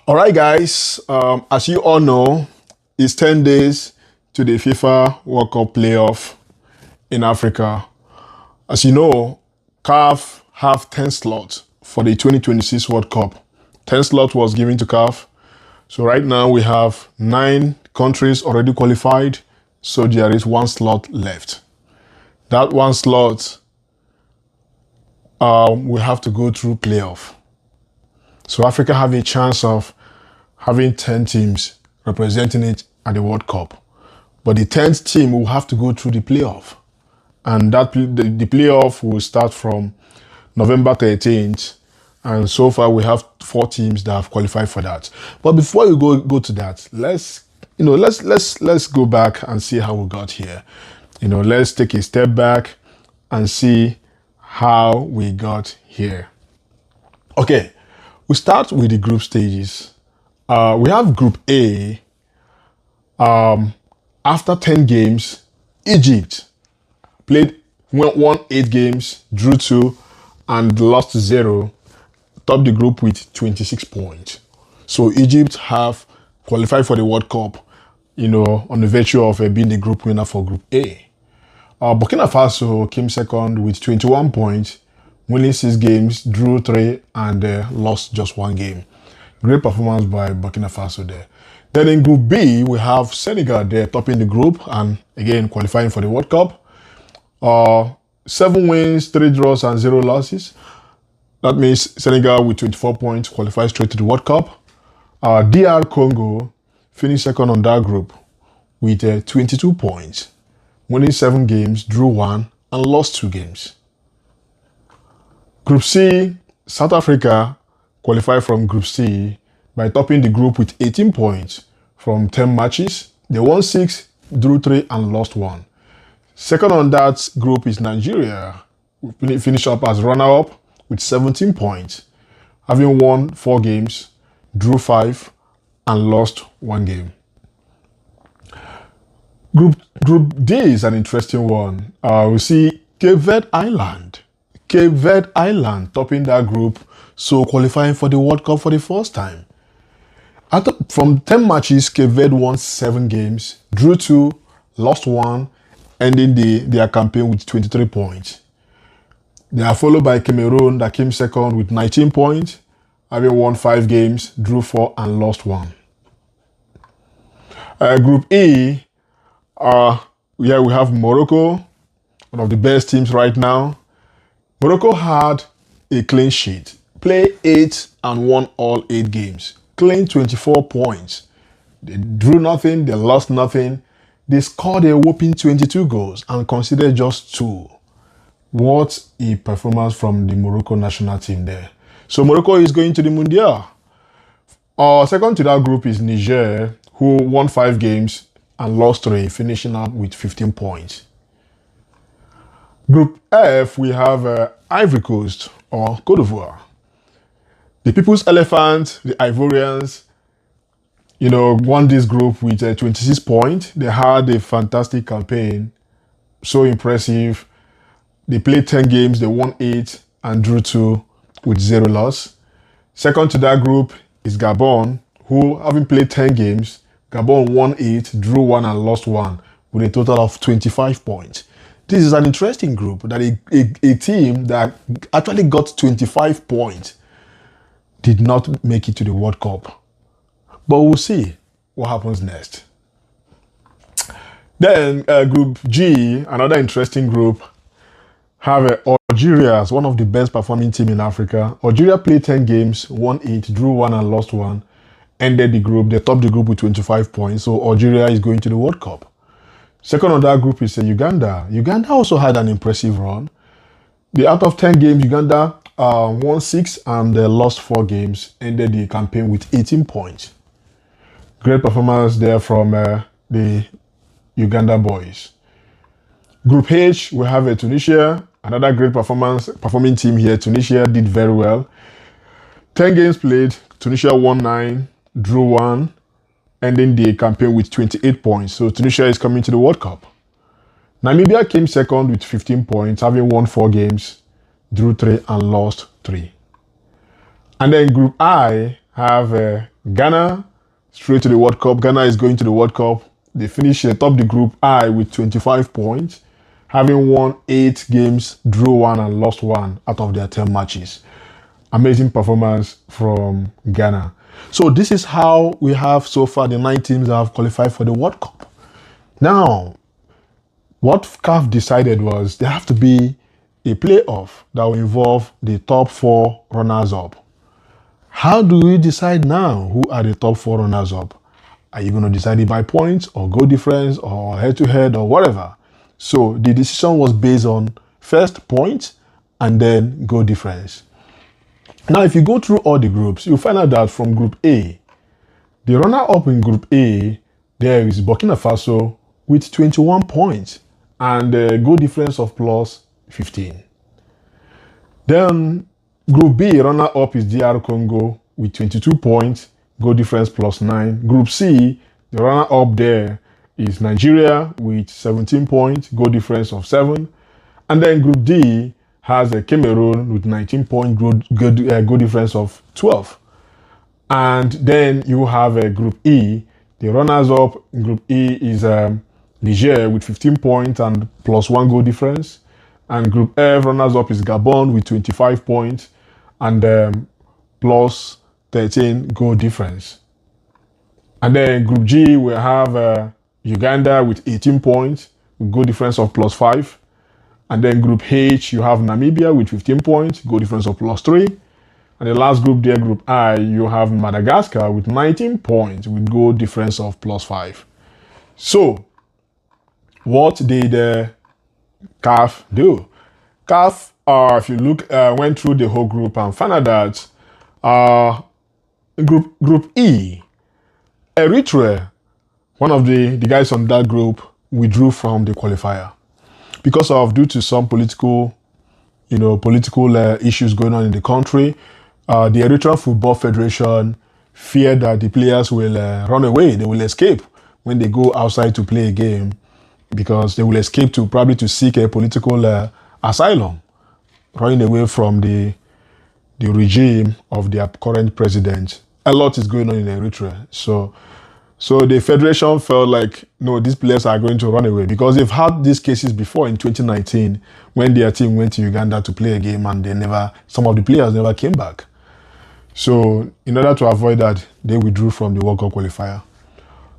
All right, guys. As you all know, it's 10 days to the FIFA World Cup Play-Off in Africa. As you know, CAF have 10 slots for the 2026 World Cup. 10 slots was given to CAF. So right now we have 9 countries already qualified. So there is 1 slot left. That 1 slot will have to go through playoff. So Africa have a chance of having 10 teams representing it at the World Cup. But the 10th team will have to go through the playoff. And that the playoff will start from November 13th. And so far we have 4 teams that have qualified for that. But before you go to that, let's go back and see how we got here. Let's take a step back and see how we got here. Okay, we start with the group stages. We have Group A. After 10 games, Egypt won 8 games, drew 2, and lost 0. Topped the group with 26 points. So Egypt have qualified for the World Cup, on the virtue of being the group winner for Group A. Burkina Faso came second with 21 points, winning 6 games, drew 3, and lost just 1 game. Great performance by Burkina Faso there. Then in Group B, we have Senegal there topping the group and again qualifying for the World Cup. 7 wins, 3 draws, and 0 losses. That means Senegal with 24 points qualifies straight to the World Cup. DR Congo finished second on that group with 22 points, winning 7 games, drew 1, and lost 2 games. Group C, South Africa qualified from Group C by topping the group with 18 points from 10 matches. They won 6, drew 3, and lost 1. Second on that group is Nigeria, who finished up as runner-up with 17 points, having won 4 games, drew 5, and lost 1 game. Group D is an interesting one. We see Cape Verde Island topping that group, so qualifying for the World Cup for the first time. From 10 matches, Cape Verde won 7 games, drew 2, lost 1, ending their campaign with 23 points. They are followed by Cameroun that came second with 19 points, having won 5 games, drew 4, and lost 1. Group E, we have Morocco, one of the best teams right now. Morocco had a clean sheet, played 8 and won all 8 games, claimed 24 points. They drew nothing, they lost nothing. They scored a whopping 22 goals and conceded just 2. What a performance from the Morocco national team there. So Morocco is going to the Mundial. Second to that group is Niger, who won 5 games and lost 3, finishing up with 15 points. Group F, we have Ivory Coast or Côte d'Ivoire. The People's Elephant, the Ivorians, won this group with 26 points. They had a fantastic campaign, so impressive. They played 10 games, they won 8 and drew 2 with 0 loss. Second to that group is Gabon, who having played 10 games, Gabon won 8, drew 1 and lost 1 with a total of 25 points. This is an interesting group that a team that actually got 25 points did not make it to the World Cup. But we'll see what happens next. Then Group G, another interesting group, have Algeria as one of the best performing teams in Africa. Algeria played 10 games, won 8, drew 1 and lost 1. Ended the group. They topped the group with 25 points. So Algeria is going to the World Cup. Second on that group is Uganda. Uganda also had an impressive run. Out of 10 games, Uganda won 6 and they lost 4 games. Ended the campaign with 18 points. Great performance there from the Uganda boys. Group H, we have Tunisia. Another great performing team here. Tunisia did very well. 10 games played. Tunisia won 9, drew 1, ending the campaign with 28 points. So Tunisia is coming to the World Cup. Namibia came second with 15 points, having won 4 games, drew 3 and lost 3. And then Group I have Ghana, straight to the World Cup. Ghana is going to the World Cup. They finish atop the Group I with 25 points, having won 8 games, drew 1 and lost 1 out of their 10 matches. Amazing performance from Ghana. So this is how we have so far the 9 teams that have qualified for the World Cup. Now, what CAF decided was there have to be a playoff that will involve the top 4 runners-up. How do we decide now who are the top 4 runners-up? Are you going to decide it by points or goal difference or head-to-head or whatever? So the decision was based on first points and then goal difference. Now, if you go through all the groups, you'll find out that from Group A, the runner-up in Group A, there is Burkina Faso with 21 points and a goal difference of plus 15. Then Group B, runner-up is DR Congo with 22 points, goal difference plus 9. Group C, the runner-up there is Nigeria with 17 points, goal difference of 7. And then Group D has a Cameroon with 19 points, goal difference of 12. And then you have a Group E. The runners-up in Group E is Niger with 15 points and plus 1 goal difference. And Group F, runners-up is Gabon with 25 points and plus 13 goal difference. And then Group G, we have Uganda with 18 points, goal difference of plus 5. And then Group H, you have Namibia with 15 points, goal difference of plus 3. And the last group there, Group I, you have Madagascar with 19 points with goal difference of plus 5. So, what did CAF do? CAF, if you look, went through the whole group and found out that Group E, Eritrea, one of the guys on that group, withdrew from the qualifier because of due to some political issues going on in the country. The Eritrean Football Federation feared that the players will run away, they will escape when they go outside to play a game, because they will escape to seek a political asylum, running away from the regime of their current president. A lot is going on in Eritrea. So the federation felt like, no, these players are going to run away, because they've had these cases before in 2019 when their team went to Uganda to play a game and some of the players never came back. So in order to avoid that, they withdrew from the World Cup qualifier.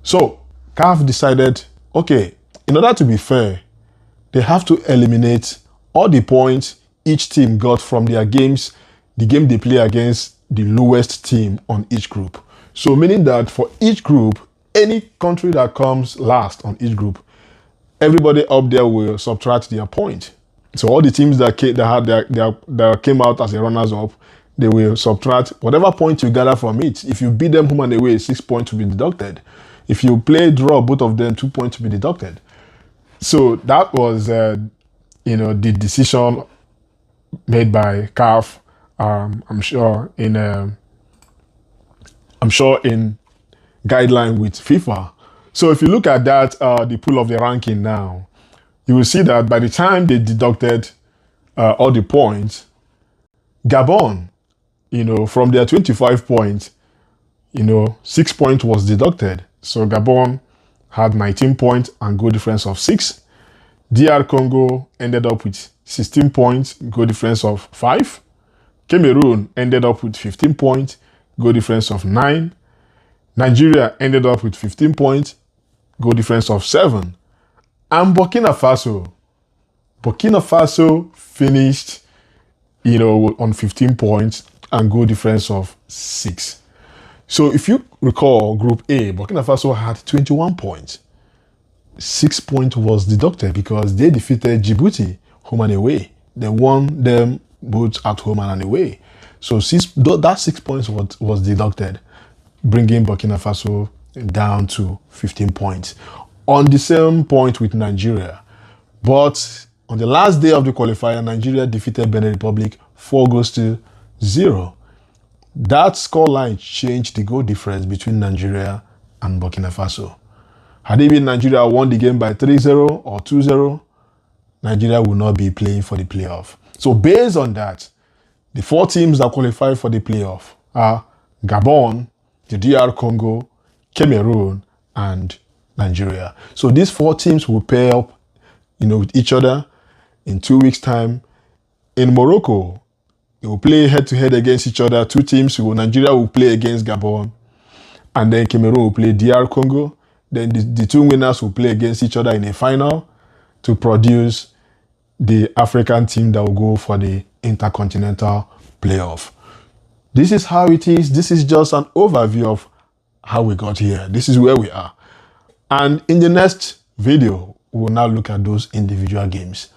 So CAF decided, okay, in order to be fair, they have to eliminate all the points each team got from their games, the game they play against the lowest team on each group. So meaning that for each group, any country that comes last on each group, everybody up there will subtract their point. So all the teams that came out as a runners-up, they will subtract whatever point you gather from it. If you beat them home and away, 6 points will be deducted. If you play draw both of them, 2 points will be deducted. So that was the decision made by CAF. I'm sure in guideline with FIFA. So if you look at that, the pool of the ranking now, you will see that by the time they deducted all the points, Gabon, from their 25 points, 6 points was deducted. So Gabon had 19 points and goal difference of 6. DR Congo ended up with 16 points, goal difference of 5. Cameroon ended up with 15 points, goal difference of 9. Nigeria ended up with 15 points, goal difference of 7. And Burkina Faso finished, on 15 points and goal difference of 6. So if you recall, Group A, Burkina Faso had 21 points. 6 points was deducted because they defeated Djibouti home and away. They won them both at home and away. So that 6 points was deducted, bringing Burkina Faso down to 15 points. On the same point with Nigeria. But on the last day of the qualifier, Nigeria defeated Benin Republic 4-0. That scoreline changed the goal difference between Nigeria and Burkina Faso. Had it been Nigeria won the game by 3-0 or 2-0, Nigeria will not be playing for the playoff. So based on that, the 4 teams that qualified for the playoff are Gabon, the DR Congo, Cameroun, and Nigeria. So these 4 teams will pair up, with each other in 2 weeks' time. In Morocco, they will play head-to-head against each other. 2 teams. Nigeria will play against Gabon, and then Cameroun will play DR Congo. Then the 2 winners will play against each other in a final to produce the African team that will go for the intercontinental play-off. This is how it is. This is just an overview of how we got here. This is where we are. And in the next video, we will now look at those individual games.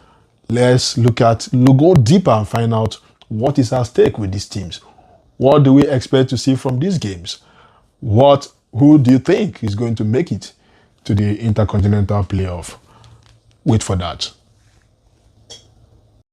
Let's go deeper and find out what is at stake with these teams. What do we expect to see from these games? Who do you think is going to make it to the intercontinental playoff? Wait for that.